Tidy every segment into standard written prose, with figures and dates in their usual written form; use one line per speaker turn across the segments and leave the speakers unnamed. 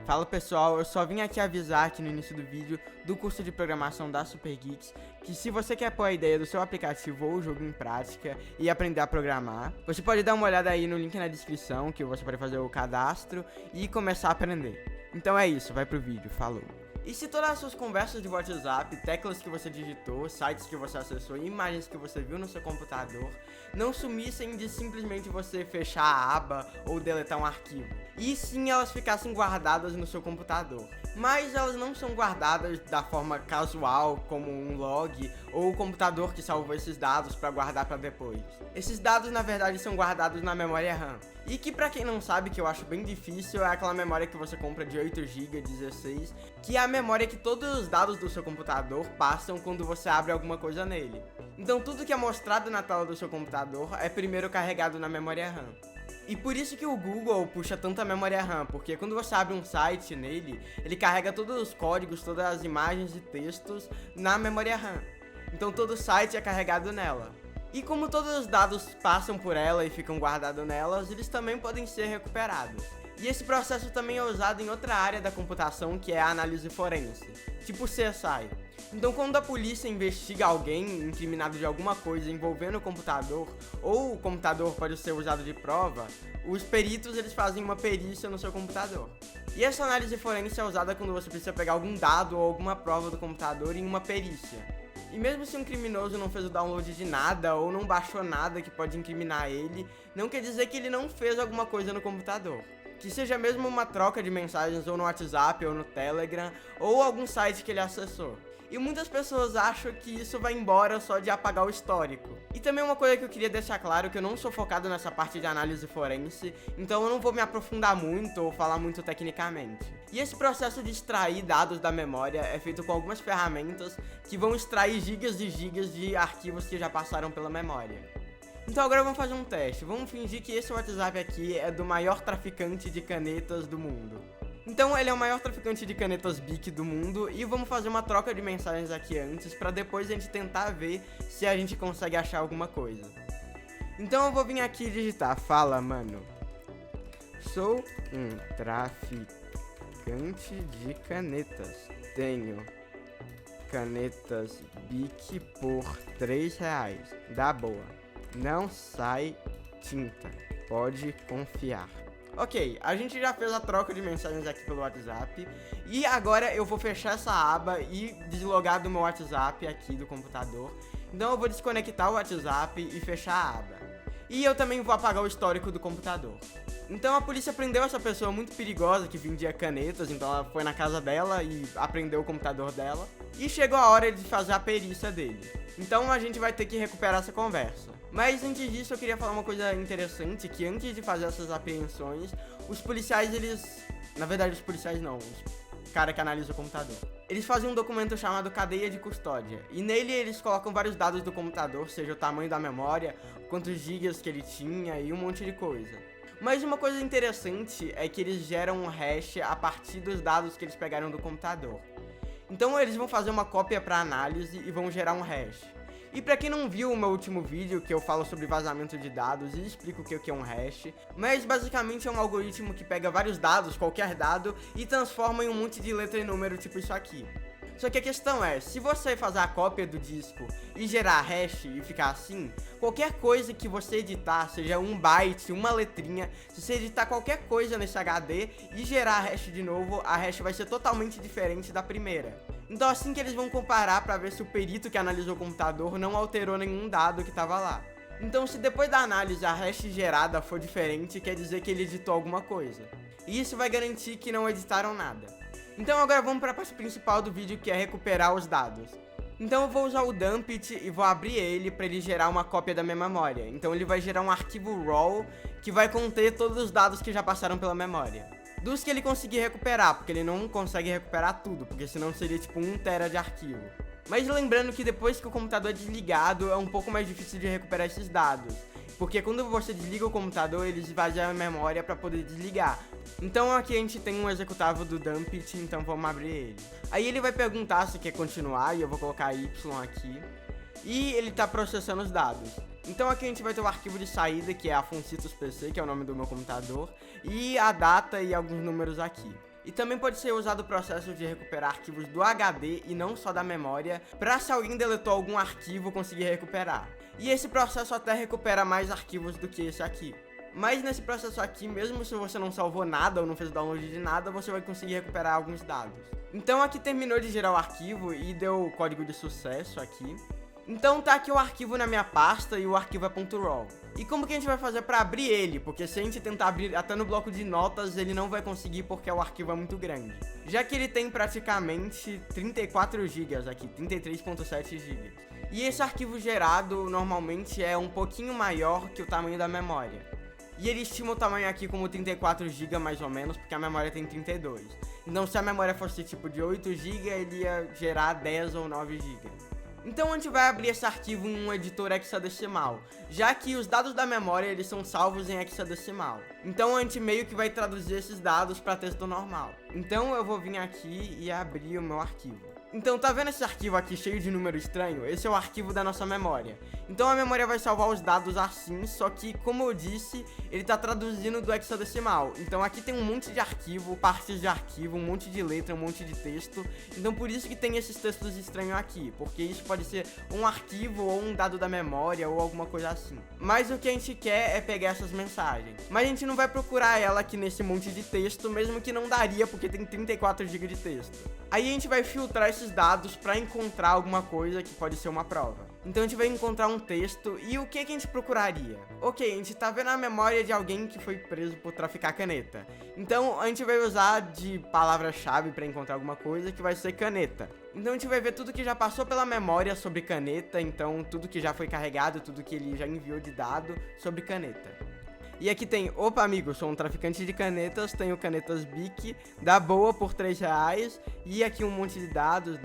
Fala pessoal, eu só vim aqui avisar aqui no início do vídeo do curso de programação da Super Geeks que se você quer pôr a ideia do seu aplicativo ou jogo em prática e aprender a programar, você pode dar uma olhada aí no link na descrição que você pode fazer o cadastro e começar a aprender. Então é isso, vai pro vídeo, falou! E se todas as suas conversas de WhatsApp, teclas que você digitou, sites que você acessou e imagens que você viu no seu computador não sumissem de simplesmente você fechar a aba ou deletar um arquivo, e sim elas ficassem guardadas no seu computador. Mas elas não são guardadas da forma casual, como um log ou o computador que salvou esses dados para guardar para depois. Esses dados na verdade são guardados na memória RAM. E que pra quem não sabe, que eu acho bem difícil, é aquela memória que você compra de 8 GB, 16, que é a memória que todos os dados do seu computador passam quando você abre alguma coisa nele. Então tudo que é mostrado na tela do seu computador é primeiro carregado na memória RAM. E por isso que o Google puxa tanta memória RAM, porque quando você abre um site nele, ele carrega todos os códigos, todas as imagens e textos na memória RAM. Então todo o site é carregado nela. E como todos os dados passam por ela e ficam guardados nelas, eles também podem ser recuperados. E esse processo também é usado em outra área da computação, que é a análise forense, tipo CSI. Então quando a polícia investiga alguém incriminado de alguma coisa envolvendo o computador, ou o computador pode ser usado de prova, os peritos eles fazem uma perícia no seu computador. E essa análise forense é usada quando você precisa pegar algum dado ou alguma prova do computador em uma perícia. E mesmo se um criminoso não fez o download de nada ou não baixou nada que pode incriminar ele, não quer dizer que ele não fez alguma coisa no computador. Que seja mesmo uma troca de mensagens ou no WhatsApp ou no Telegram ou algum site que ele acessou. E muitas pessoas acham que isso vai embora só de apagar o histórico. E também uma coisa que eu queria deixar claro, que eu não sou focado nessa parte de análise forense, então eu não vou me aprofundar muito ou falar muito tecnicamente. E esse processo de extrair dados da memória é feito com algumas ferramentas que vão extrair gigas e gigas de arquivos que já passaram pela memória. Então agora vamos fazer um teste, vamos fingir que esse WhatsApp aqui é do maior traficante de canetas do mundo. Então ele é o maior traficante de canetas Bic do mundo e vamos fazer uma troca de mensagens aqui antes pra depois a gente tentar ver se a gente consegue achar alguma coisa. Então eu vou vir aqui e digitar: fala mano, sou um traficante de canetas, tenho canetas Bic por R$3, dá boa, não sai tinta, pode confiar. Ok, a gente já fez a troca de mensagens aqui pelo WhatsApp e agora eu vou fechar essa aba e deslogar do meu WhatsApp aqui do computador. Então eu vou desconectar o WhatsApp e fechar a aba. E eu também vou apagar o histórico do computador. Então a polícia prendeu essa pessoa muito perigosa que vendia canetas, então ela foi na casa dela e apreendeu o computador dela. E chegou a hora de fazer a perícia dele. Então a gente vai ter que recuperar essa conversa. Mas antes disso eu queria falar uma coisa interessante, que antes de fazer essas apreensões, os policiais eles... Na verdade os policiais não, os cara que analisa o computador. Eles fazem um documento chamado cadeia de custódia, e nele eles colocam vários dados do computador, seja o tamanho da memória, quantos gigas que ele tinha e um monte de coisa. Mas uma coisa interessante é que eles geram um hash a partir dos dados que eles pegaram do computador. Então eles vão fazer uma cópia para análise e vão gerar um hash. E pra quem não viu o meu último vídeo, que eu falo sobre vazamento de dados e explico o que é um hash, mas basicamente é um algoritmo que pega vários dados, qualquer dado, e transforma em um monte de letra e número, tipo isso aqui. Só que a questão é, se você fazer a cópia do disco e gerar hash e ficar assim, qualquer coisa que você editar, seja um byte, uma letrinha, se você editar qualquer coisa nesse HD e gerar hash de novo, a hash vai ser totalmente diferente da primeira. Então assim que eles vão comparar para ver se o perito que analisou o computador não alterou nenhum dado que estava lá. Então se depois da análise a hash gerada for diferente, quer dizer que ele editou alguma coisa. E isso vai garantir que não editaram nada. Então agora vamos para a parte principal do vídeo, que é recuperar os dados. Então eu vou usar o Dumpit e vou abrir ele para ele gerar uma cópia da minha memória. Então ele vai gerar um arquivo RAW que vai conter todos os dados que já passaram pela memória. Dos que ele conseguir recuperar, porque ele não consegue recuperar tudo, porque senão seria tipo 1 TB de arquivo. Mas lembrando que depois que o computador é desligado, é um pouco mais difícil de recuperar esses dados. Porque quando você desliga o computador, ele esvazia a memória para poder desligar. Então aqui a gente tem um executável do Dumpit, então vamos abrir ele. Aí ele vai perguntar se quer continuar, e eu vou colocar Y aqui. E ele está processando os dados. Então aqui a gente vai ter o arquivo de saída, que é a Foncitos PC, que é o nome do meu computador, e a data e alguns números aqui. E também pode ser usado o processo de recuperar arquivos do HD e não só da memória, para se alguém deletou algum arquivo conseguir recuperar. E esse processo até recupera mais arquivos do que esse aqui. Mas nesse processo aqui, mesmo se você não salvou nada ou não fez download de nada, você vai conseguir recuperar alguns dados. Então aqui terminou de gerar o arquivo e deu o código de sucesso aqui. Então tá aqui o arquivo na minha pasta e o arquivo é .raw. E como que a gente vai fazer para abrir ele? Porque se a gente tentar abrir até no bloco de notas, ele não vai conseguir porque o arquivo é muito grande. Já que ele tem praticamente 34 GB aqui, 33.7 GB. E esse arquivo gerado normalmente é um pouquinho maior que o tamanho da memória. E ele estima o tamanho aqui como 34 GB mais ou menos, porque a memória tem 32. Então se a memória fosse tipo de 8 GB, ele ia gerar 10 ou 9 GB. Então a gente vai abrir esse arquivo em um editor hexadecimal, já que os dados da memória eles são salvos em hexadecimal. Então a gente meio que vai traduzir esses dados para texto normal. Então eu vou vir aqui e abrir o meu arquivo. Então tá vendo esse arquivo aqui cheio de número estranho? Esse é o arquivo da nossa memória. Então a memória vai salvar os dados assim, só que como eu disse, ele tá traduzindo do hexadecimal. Então aqui tem um monte de arquivo, partes de arquivo, um monte de letra, um monte de texto. Então por isso que tem esses textos estranhos aqui, porque isso pode ser um arquivo ou um dado da memória ou alguma coisa assim. Mas o que a gente quer é pegar essas mensagens. Mas a gente não vai procurar ela aqui nesse monte de texto, mesmo que não daria, porque tem 34 GB de texto. Aí a gente vai filtrar esses dados para encontrar alguma coisa que pode ser uma prova. Então a gente vai encontrar um texto e o que a gente procuraria? Ok, a gente tá vendo a memória de alguém que foi preso por traficar caneta. Então a gente vai usar de palavra-chave para encontrar alguma coisa que vai ser caneta. Então a gente vai ver tudo que já passou pela memória sobre caneta, então tudo que já foi carregado, tudo que ele já enviou de dado sobre caneta. E aqui tem, opa amigo, sou um traficante de canetas, tenho canetas Bic, da boa por R$3. E aqui um monte de dados.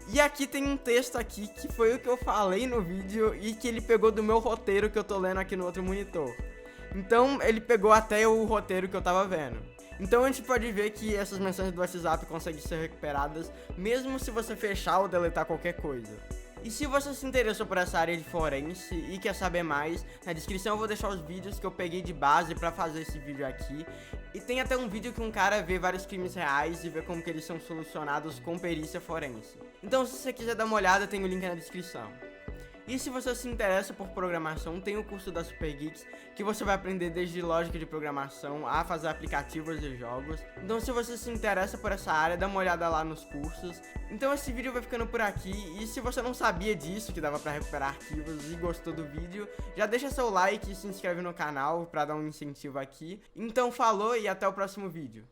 E aqui tem um texto aqui que foi o que eu falei no vídeo e que ele pegou do meu roteiro que eu tô lendo aqui no outro monitor. Então ele pegou até o roteiro que eu tava vendo. Então a gente pode ver que essas mensagens do WhatsApp conseguem ser recuperadas mesmo se você fechar ou deletar qualquer coisa. E se você se interessou por essa área de forense e quer saber mais, na descrição eu vou deixar os vídeos que eu peguei de base pra fazer esse vídeo aqui. E tem até um vídeo que um cara vê vários crimes reais e vê como que eles são solucionados com perícia forense. Então se você quiser dar uma olhada, tem o link na descrição. E se você se interessa por programação, tem o curso da Super Geeks, que você vai aprender desde lógica de programação a fazer aplicativos e jogos. Então se você se interessa por essa área, dá uma olhada lá nos cursos. Então esse vídeo vai ficando por aqui, e se você não sabia disso, que dava pra recuperar arquivos e gostou do vídeo, já deixa seu like e se inscreve no canal pra dar um incentivo aqui. Então falou e até o próximo vídeo.